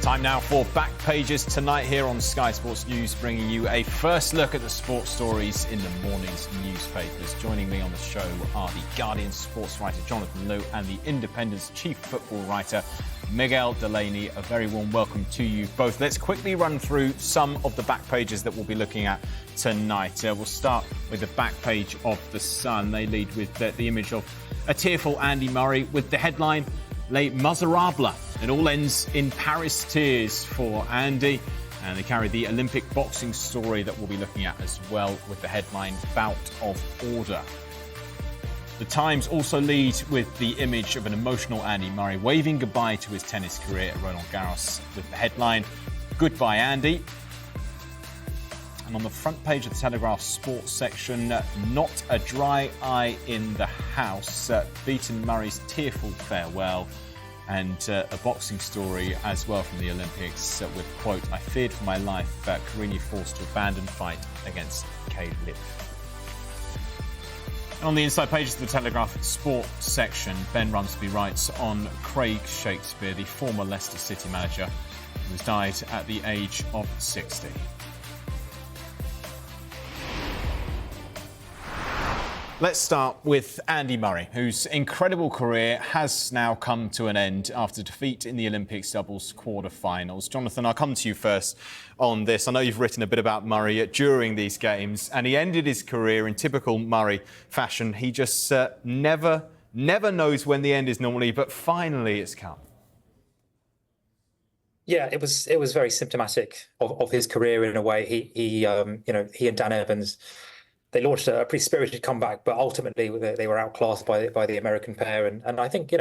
Time now for Back Pages tonight here on Sky Sports News, bringing you a first look at the sports stories in the morning's newspapers. Joining me on the show are the Guardian sports writer Jonathan Liew and the Independent's chief football writer Miguel Delaney. A very warm welcome to you both. Let's quickly run through some of the back pages that we'll be looking at tonight. We'll start with the back page of The Sun. They lead with the image of a tearful Andy Murray with the headline Les Miserables. It all ends in Paris tears for Andy. And they carry the Olympic boxing story that we'll be looking at as well with the headline Bout of Order. The Times also lead with the image of an emotional Andy Murray waving goodbye to his tennis career at Roland Garros with the headline Goodbye Andy. And on the front page of the Telegraph sports section, not a dry eye in the house. Beaten Murray's tearful farewell. And a boxing story as well from the Olympics with, quote, I feared for my life, Carine forced to abandon fight against Liew. On the inside pages of the Telegraph sports section, Ben Rumsby writes on Craig Shakespeare, the former Leicester City manager, who has died at the age of 60. Let's start with Andy Murray, whose incredible career has now come to an end after defeat in the Olympics doubles quarter-finals. Jonathan, I'll come to you first on this. I know you've written a bit about Murray during these games, and he ended his career in typical Murray fashion. He just never knows when the end is normally, but finally it's come. Yeah, it was very symptomatic of his career in a way. He and Dan Evans, they launched a pretty spirited comeback, but ultimately they were outclassed by the American pair. And I think,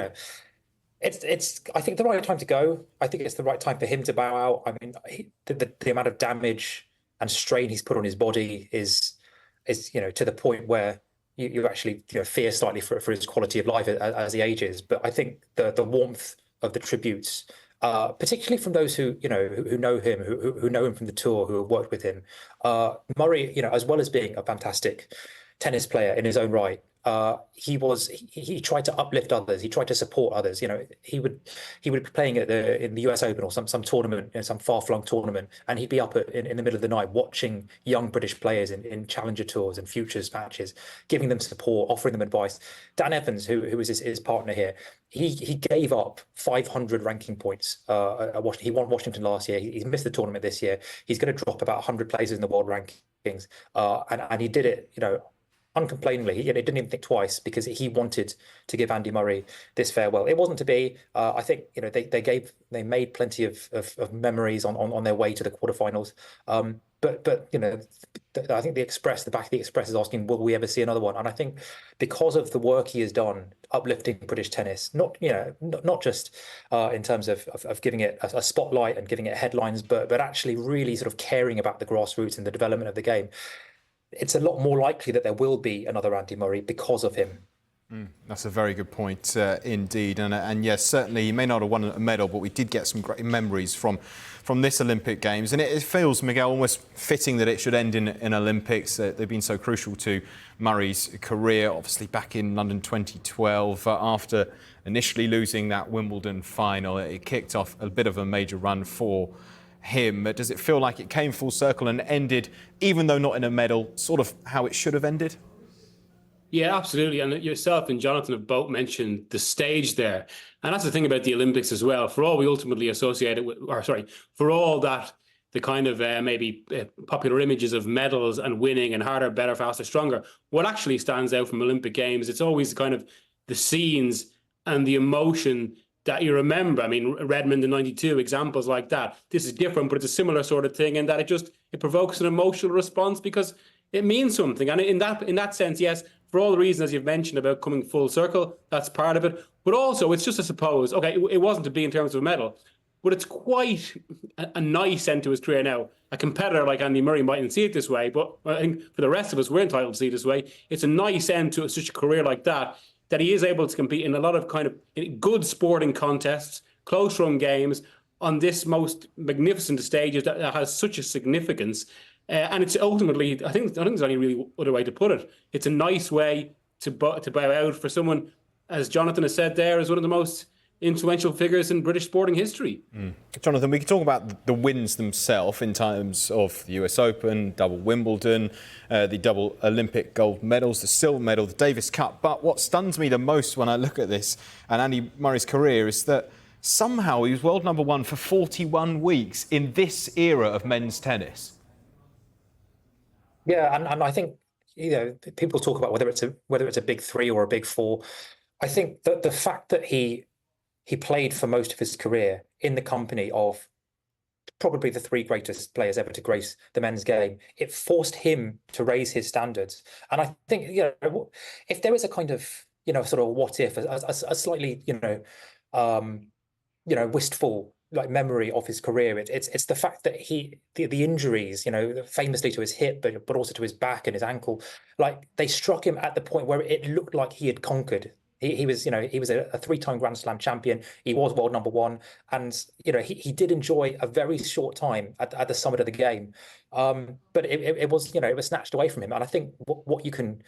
it's I think the right time to go. I think it's the right time for him to bow out. I mean, the amount of damage and strain he's put on his body is to the point where you actually fear slightly for his quality of life as he ages. But I think the warmth of the tributes, particularly from those who know him, who know him from the tour, who have worked with him. Murray, as well as being a fantastic tennis player in his own right, he tried to uplift others. He tried to support others. He would be playing in the US Open or some tournament, some far-flung tournament, and he'd be up in the middle of the night watching young British players in Challenger tours and futures matches, giving them support, offering them advice. Dan Evans, who was his partner here, he gave up 500 ranking points at Washington. He won Washington last year. He's missed the tournament this year. He's going to drop about 100 places in the world rankings, and he did it, uncomplainingly. He didn't even think twice because he wanted to give Andy Murray this farewell. It wasn't to be. I think they made plenty of memories on their way to the quarterfinals. But I think the back of the Express is asking, will we ever see another one? And I think because of the work he has done uplifting British tennis, not just in terms of giving it a spotlight and giving it headlines, but actually really sort of caring about the grassroots and the development of the game, it's a lot more likely that there will be another Andy Murray because of him. That's a very good point indeed. And yes, certainly he may not have won a medal, but we did get some great memories from this Olympic Games. And it feels, Miguel, almost fitting that it should end in Olympics. They've been so crucial to Murray's career, obviously back in London 2012, after initially losing that Wimbledon final. It kicked off a bit of a major run for him. Does it feel like it came full circle and ended, even though not in a medal, sort of how it should have ended? Yeah, absolutely. And yourself and Jonathan have both mentioned the stage there. And that's the thing about the Olympics as well. For all we ultimately associate it with, for all that the kind of popular images of medals and winning and harder, better, faster, stronger, what actually stands out from Olympic Games, it's always kind of the scenes and the emotion that you remember. I mean, Redmond in '92, examples like that. This is different, but it's a similar sort of thing in that it provokes an emotional response because it means something. And in that sense, yes, for all the reasons you've mentioned about coming full circle, that's part of it. But also, it's just, I suppose, okay, it wasn't to be in terms of a medal, but it's quite a nice end to his career now. A competitor like Andy Murray mightn't see it this way, but I think for the rest of us, we're entitled to see it this way. It's a nice end to such a career like that he is able to compete in a lot of kind of good sporting contests, close-run games, on this most magnificent stages that has such a significance. And it's ultimately, I think there's only really other way to put it. It's a nice way to bow out for someone, as Jonathan has said there, is one of the most influential figures in British sporting history. Jonathan, we can talk about the wins themselves in terms of the US Open, double Wimbledon, the double Olympic gold medals, the silver medal, the Davis Cup. But what stuns me the most when I look at this and Andy Murray's career is that somehow he was world number one for 41 weeks in this era of men's tennis. Yeah, and I think, people talk about whether it's a big three or a big four. I think that the fact that he played for most of his career in the company of probably the three greatest players ever to grace the men's game, it forced him to raise his standards. And I think, if there is a kind of, sort of what if, a slightly, wistful like memory of his career, it's the fact that the injuries, famously to his hip, but also to his back and his ankle, like they struck him at the point where it looked like he had conquered. He was a three-time Grand Slam champion. He was world number one, and he did enjoy a very short time at the summit of the game, but it was snatched away from him. And I think what you can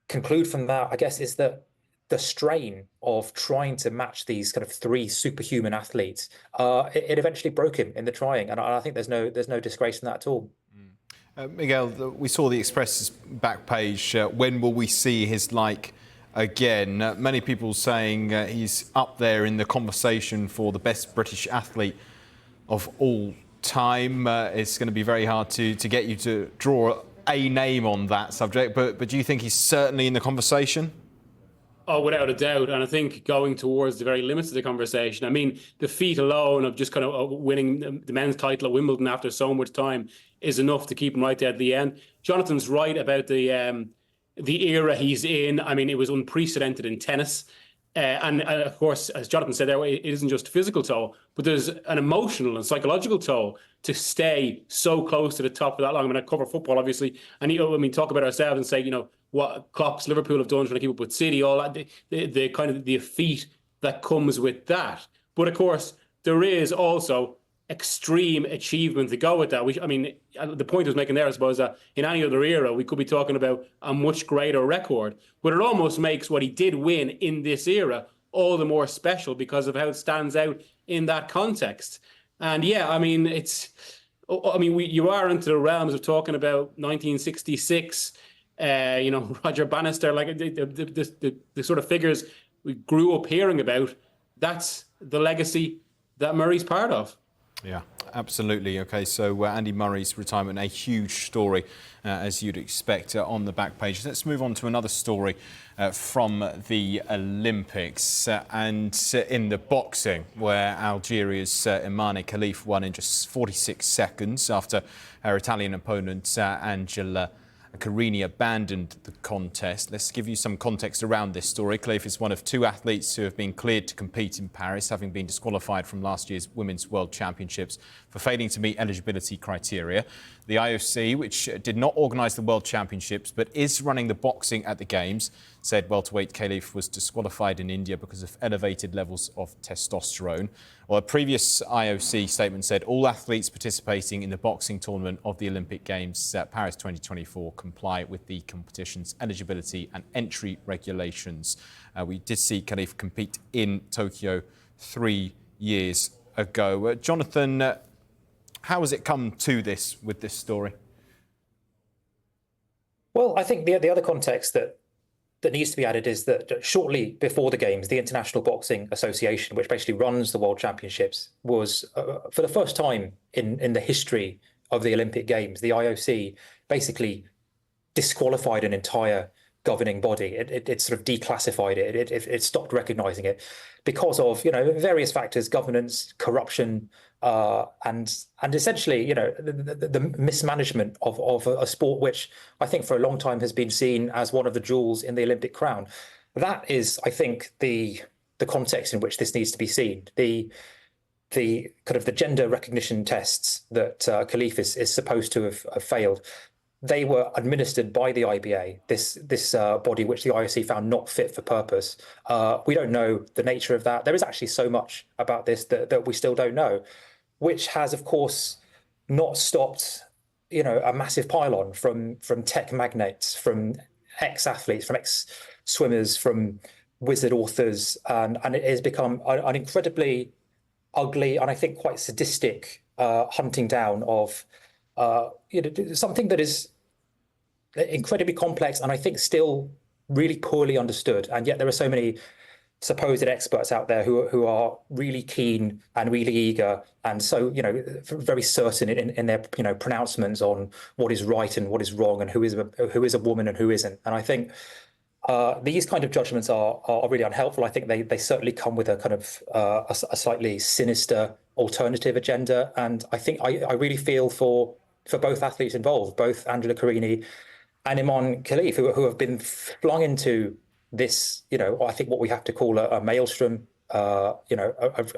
conclude from that, I guess, is that the strain of trying to match these kind of three superhuman athletes, it eventually broke him in the trying, and I think there's no disgrace in that at all. Miguel, we saw the Express's back page. When will we see his like again? Many people saying he's up there in the conversation for the best British athlete of all time. It's going to be very hard to get you to draw a name on that subject, but do you think he's certainly in the conversation? Oh, without a doubt. And I think going towards the very limits of the conversation, I mean, the feat alone of just kind of winning the men's title at Wimbledon after so much time is enough to keep him right there at the end. Jonathan's right about the era he's in. I mean, it was unprecedented in tennis. And of course, as Jonathan said there, it isn't just a physical toll, but there's an emotional and psychological toll to stay so close to the top for that long. I mean, I cover football, obviously, and talk about ourselves and say, what Klopp's Liverpool have done trying to keep up with City, all that, the kind of the feat that comes with that. But of course, there is also extreme achievement to go with that. The point I was making there, I suppose, that in any other era, we could be talking about a much greater record. But it almost makes what he did win in this era all the more special because of how it stands out in that context. And yeah, you are into the realms of talking about 1966. Roger Bannister, like the sort of figures we grew up hearing about. That's the legacy that Murray's part of. Yeah, absolutely. Okay, so Andy Murray's retirement, a huge story, as you'd expect, on the back page. Let's move on to another story from the Olympics and in the boxing, where Algeria's Imane Khalif won in just 46 seconds after her Italian opponent, Angela Carini, abandoned the contest. Let's give you some context around this story. Khalif is one of two athletes who have been cleared to compete in Paris, having been disqualified from last year's Women's World Championships for failing to meet eligibility criteria. The IOC, which did not organise the World Championships but is running the boxing at the Games, said welterweight Khalif was disqualified in India because of elevated levels of testosterone. Well, a previous IOC statement said all athletes participating in the boxing tournament of the Olympic Games at Paris 2024 comply with the competition's eligibility and entry regulations. We did see Khalif compete in Tokyo 3 years ago. Jonathan, how has it come to this with this story? Well, I think the other context that needs to be added is that shortly before the Games, the International Boxing Association, which basically runs the World Championships, was, for the first time in the history of the Olympic Games, the IOC basically disqualified an entire governing body. It sort of declassified it. It stopped recognizing it because of various factors, governance, corruption, and essentially the mismanagement of a sport which I think for a long time has been seen as one of the jewels in the Olympic crown. That is, I think, the context in which this needs to be seen. The kind of the gender recognition tests that Khalif is supposed to have failed. They were administered by the IBA, this body which the IOC found not fit for purpose. We don't know the nature of that. There is actually so much about this that we still don't know, which has, of course, not stopped a massive pile-on from tech magnates, from ex-athletes, from ex-swimmers, from wizard authors, and it has become an incredibly ugly and I think quite sadistic hunting down of something that is incredibly complex and I think still really poorly understood. And yet there are so many supposed experts out there who are really keen and really eager and so very certain in their pronouncements on what is right and what is wrong and who is a woman and who isn't. And I think these kind of judgments are really unhelpful. I think they certainly come with a kind of a slightly sinister alternative agenda. And I think I really feel for both athletes involved, both Angela Carini and Iman Khalif, who have been flung into this, I think what we have to call a maelstrom, a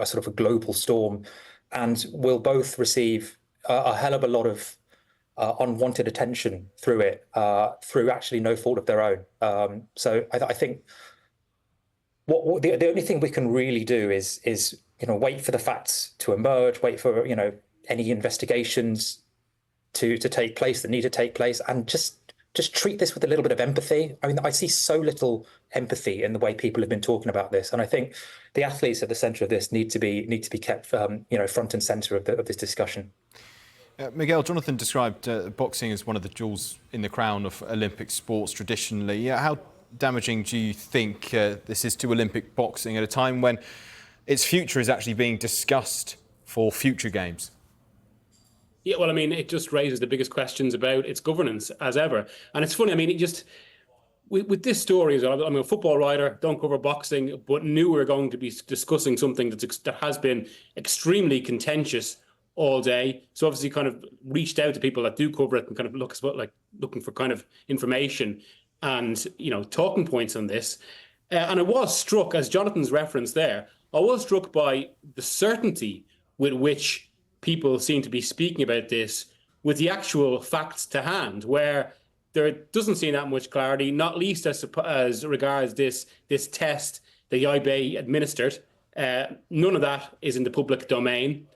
sort of a global storm, and will both receive a hell of a lot of unwanted attention through it, through actually no fault of their own. So I think the only thing we can really do is wait for the facts to emerge, wait for any investigations to take place that need to take place, and just treat this with a little bit of empathy. I mean, I see so little empathy in the way people have been talking about this, and I think the athletes at the centre of this need to be kept, front and centre of this discussion. Miguel, Jonathan described boxing as one of the jewels in the crown of Olympic sports traditionally. How damaging do you think this is to Olympic boxing at a time when its future is actually being discussed for future games? Yeah, well, I mean, it just raises the biggest questions about its governance as ever. And it's funny, I mean, with this story, I'm a football writer, don't cover boxing, but knew we were going to be discussing something that has been extremely contentious all day. So obviously kind of reached out to people that do cover it and kind of looking for kind of information and, talking points on this. And I was struck, as Jonathan's referenced there, I was struck by the certainty with which people seem to be speaking about this with the actual facts to hand, where there doesn't seem that much clarity, not least as regards this test that the IBA administered. None of that is in the public domain.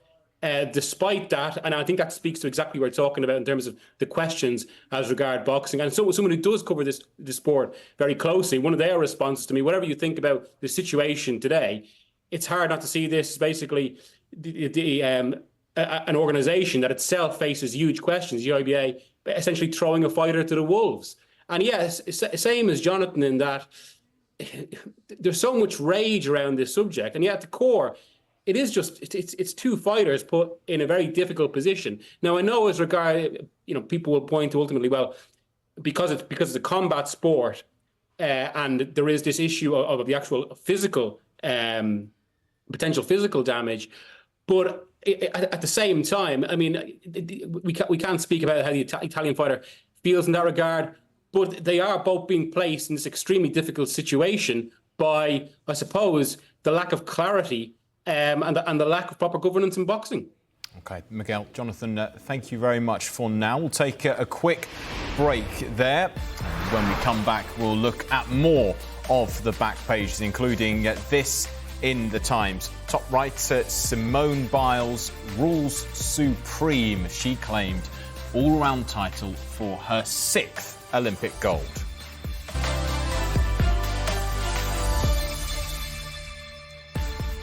Despite that, and I think that speaks to exactly what we're talking about in terms of the questions as regard boxing. And so someone who does cover this sport very closely, one of their responses to me, whatever you think about the situation today, it's hard not to see this as basically an organisation that itself faces huge questions, the IBA essentially throwing a fighter to the wolves. And yes, same as Jonathan in that there's so much rage around this subject, and yet at the core, it is just it's two fighters put in a very difficult position. Now I know as regard, people will point to ultimately, well, because it's a combat sport, and there is this issue of the actual physical potential physical damage, but at the same time, I mean, we can't speak about how the Italian fighter feels in that regard, but they are both being placed in this extremely difficult situation by, I suppose, the lack of clarity and the lack of proper governance in boxing. OK, Miguel, Jonathan, thank you very much for now. We'll take a quick break there. When we come back, we'll look at more of the back pages, including this in the Times. Top writer Simone Biles rules supreme. She claimed all-round title for her 6th Olympic gold.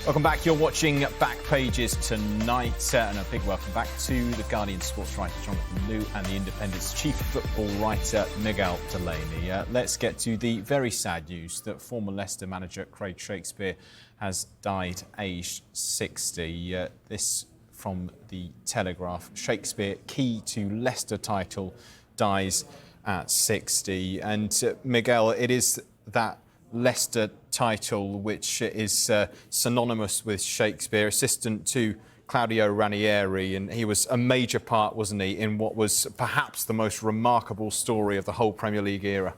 Welcome back. You're watching Back Pages tonight, and a big welcome back to the Guardian sports writer Jonathan Liew and the Independent's chief football writer Miguel Delaney. Let's get to the very sad news that former Leicester manager Craig Shakespeare has died aged 60. This from the Telegraph. Shakespeare, key to Leicester title, dies at 60. And Miguel, it is that Leicester title which is synonymous with Shakespeare, assistant to Claudio Ranieri, and he was a major part, wasn't he, in what was perhaps the most remarkable story of the whole Premier League era.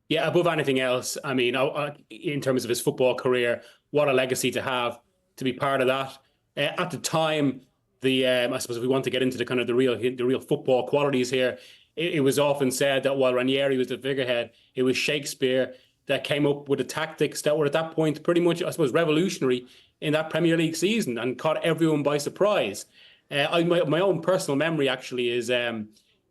Yeah, above anything else, I mean, in terms of his football career, what a legacy to have, to be part of that. At the time, I suppose if we want to get into the kind of the real football qualities here, it was often said that while Ranieri was the figurehead, it was Shakespeare that came up with the tactics that were at that point pretty much, I suppose, revolutionary in that Premier League season and caught everyone by surprise. My own personal memory actually is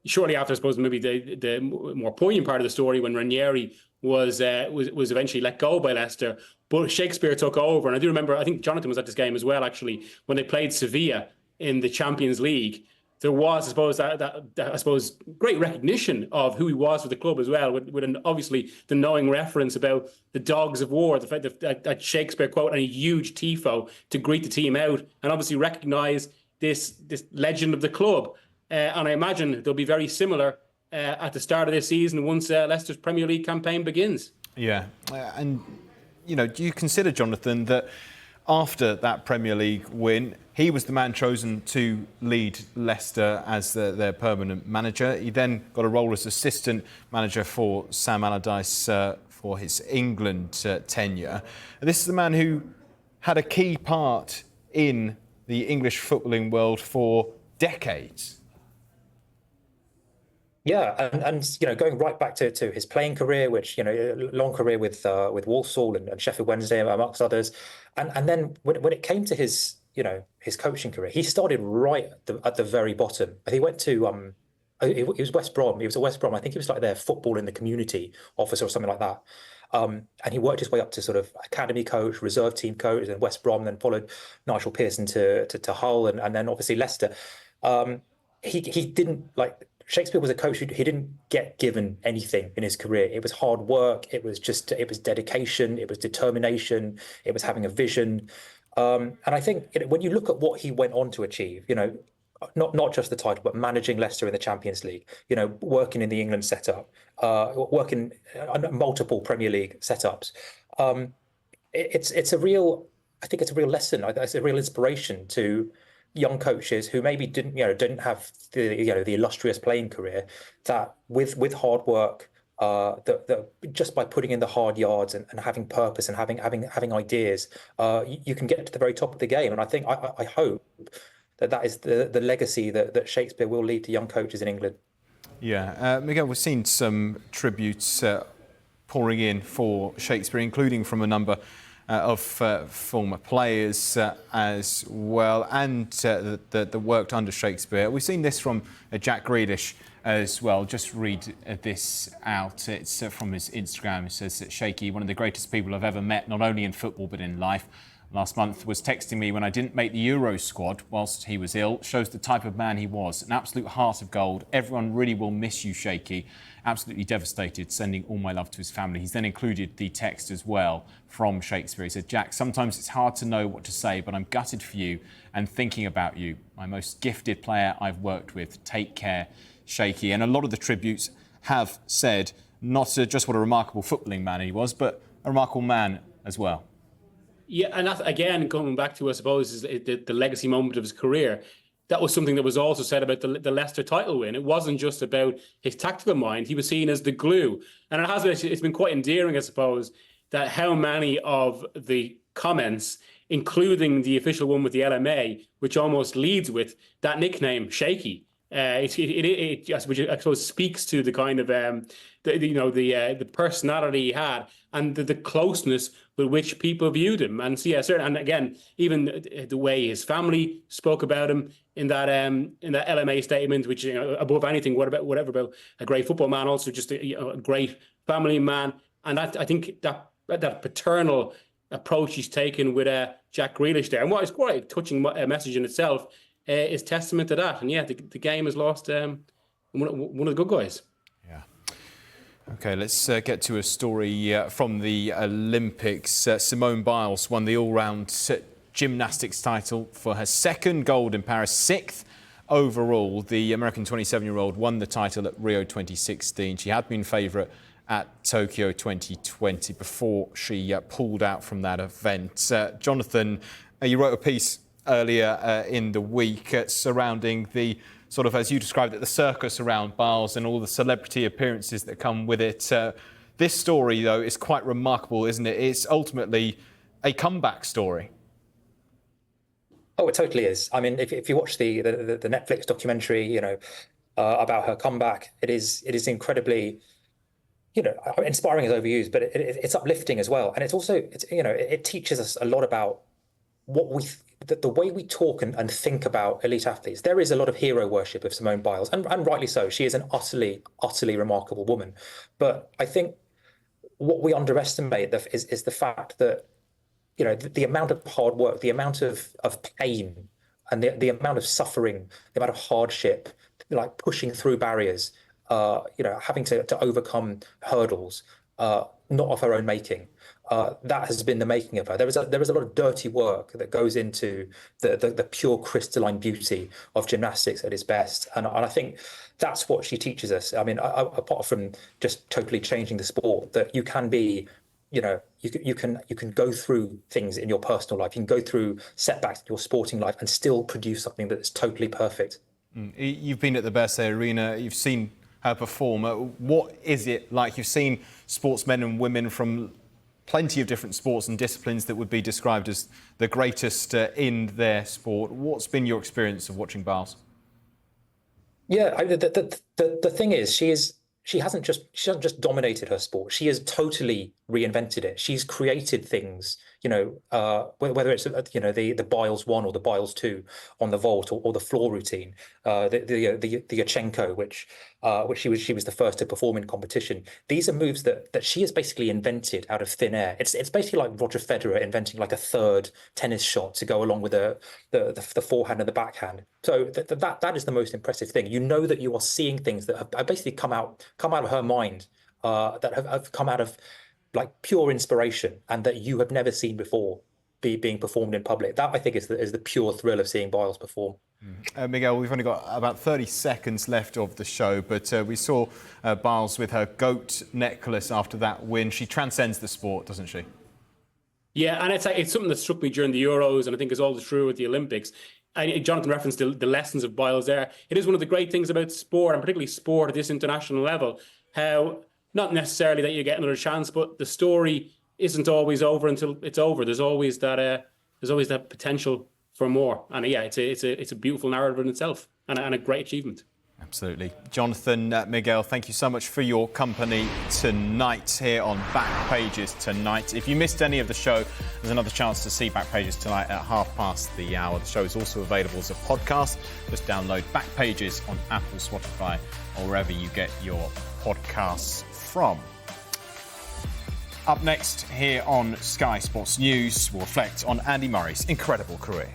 shortly after, I suppose, maybe the more poignant part of the story when Ranieri was eventually let go by Leicester, but Shakespeare took over. And I do remember, I think Jonathan was at this game as well, actually, when they played Sevilla in the Champions League. There was, I suppose, that great recognition of who he was for the club as well, with obviously the knowing reference about the dogs of war, the fact that Shakespeare quote, and a huge tifo to greet the team out, and obviously recognise this legend of the club. And I imagine they'll be very similar at the start of this season once Leicester's Premier League campaign begins. Yeah, and do you consider, Jonathan, that after that Premier League win, he was the man chosen to lead Leicester as their permanent manager? He then got a role as assistant manager for Sam Allardyce for his England tenure. And this is the man who had a key part in the English footballing world for decades. Yeah, and going right back to his playing career, which long career with Walsall and Sheffield Wednesday amongst others, and then when it came to his coaching career, he started right at the very bottom. He went to it was West Brom. He was at West Brom. I think he was like their football in the community officer or something like that. And he worked his way up to sort of academy coach, reserve team coach, and West Brom, then followed Nigel Pearson to Hull, and then obviously Leicester. He didn't like. Shakespeare was a coach who he didn't get given anything in his career. It was hard work. It was dedication. It was determination. It was having a vision. And I think when you look at what he went on to achieve, not just the title, but managing Leicester in the Champions League, working in the England setup, working on multiple Premier League setups. It's a real lesson. It's a real inspiration to young coaches who maybe didn't have the illustrious playing career, that with hard work, that just by putting in the hard yards and having purpose and having ideas, you can get to the very top of the game. And I think I hope that is the legacy that Shakespeare will lead to young coaches in England. Yeah, Miguel, we've seen some tributes pouring in for Shakespeare, including from a number of former players as well, and that worked under Shakespeare. We've seen this from Jack Grealish as well. Just read this out. It's from his Instagram. It says that Shaky, one of the greatest people I've ever met, not only in football but in life. Last month was texting me when I didn't make the Euro squad whilst he was ill. Shows the type of man he was. An absolute heart of gold. Everyone really will miss you, Shaky. Absolutely devastated, sending all my love to his family. He's then included the text as well from Shakespeare. He said, Jack, sometimes it's hard to know what to say, but I'm gutted for you and thinking about you. My most gifted player I've worked with. Take care, Shaky. And a lot of the tributes have said not just what a remarkable footballing man he was, but a remarkable man as well. Yeah, and that, again, coming back to, I suppose, is the legacy moment of his career. That was something that was also said about the Leicester title win. It wasn't just about his tactical mind. He was seen as the glue. And it's been quite endearing, I suppose, that how many of the comments, including the official one with the LMA, which almost leads with that nickname, Shaky, which I suppose speaks to the kind of the personality he had and the closeness with which people viewed him. And so, yeah, certainly, and again, even the way his family spoke about him in that LMA statement, which above anything, whatever about a great football man, also just a great family man. And I think that paternal approach he's taken with Jack Grealish there, and what is quite a touching message in itself, is testament to that. And yeah, the game has lost one of the good guys. Yeah. Okay, let's get to a story from the Olympics. Simone Biles won the all-round gymnastics title for her second gold in Paris, sixth overall. The American 27-year-old won the title at Rio 2016. She had been favourite at Tokyo 2020 before she pulled out from that event. Jonathan, you wrote a piece earlier in the week surrounding the sort of, as you described it, the circus around Biles and all the celebrity appearances that come with it. This story, though, is quite remarkable, isn't it? It's ultimately a comeback story. Oh, it totally is. I mean, if you watch the Netflix documentary, about her comeback, it is incredibly, inspiring is overused, but it's uplifting as well, and it's also it teaches us a lot about the way we talk and think about elite athletes. There is a lot of hero worship of Simone Biles, and rightly so. She is an utterly remarkable woman. But I think what we underestimate is the fact that, you know, the amount of hard work, the amount of pain, and the amount of suffering, the amount of hardship, like pushing through barriers, you know, having to overcome hurdles, not of her own making. That has been the making of her. There is a lot of dirty work that goes into the pure crystalline beauty of gymnastics at its best, and I think that's what she teaches us. I mean, apart from just totally changing the sport, that you can be, you know, you can go through things in your personal life, you can go through setbacks in your sporting life, and still produce something that's totally perfect. You've been at the Bercy Arena. You've seen her perform. What is it like? You've seen sportsmen and women from plenty of different sports and disciplines that would be described as the greatest in their sport. What's been your experience of watching Biles? Yeah, the thing is, she hasn't just dominated her sport. She has totally reinvented it. She's created things, you know, whether it's, you know, the Biles 1 or the Biles 2 on the vault, or the floor routine, the Yachenko, which she was the first to perform in competition. These are moves that she has basically invented out of thin air. It's basically like Roger Federer inventing like a third tennis shot to go along with the forehand and the backhand. So that is the most impressive thing. You know that you are seeing things that have basically come out of her mind, that have come out of like pure inspiration, and that you have never seen before being performed in public. That, I think, is the pure thrill of seeing Biles perform. Miguel, we've only got about 30 seconds left of the show, but we saw Biles with her GOAT necklace after that win. She transcends the sport, doesn't she? Yeah, and it's something that struck me during the Euros, and I think is all true with the Olympics. Jonathan referenced the lessons of Biles there. It is one of the great things about sport, and particularly sport at this international level, how not necessarily that you get another chance, but the story isn't always over until it's over. There's always that potential for more. And yeah, it's a beautiful narrative in itself, and a great achievement. Absolutely. Jonathan, Miguel, thank you so much for your company tonight here on Back Pages Tonight. If you missed any of the show, there's another chance to see Back Pages Tonight at hour. The show is also available as a podcast. Just download Back Pages on Apple, Spotify, or wherever you get your podcasts from. Up next here on Sky Sports News, we'll reflect on Andy Murray's incredible career.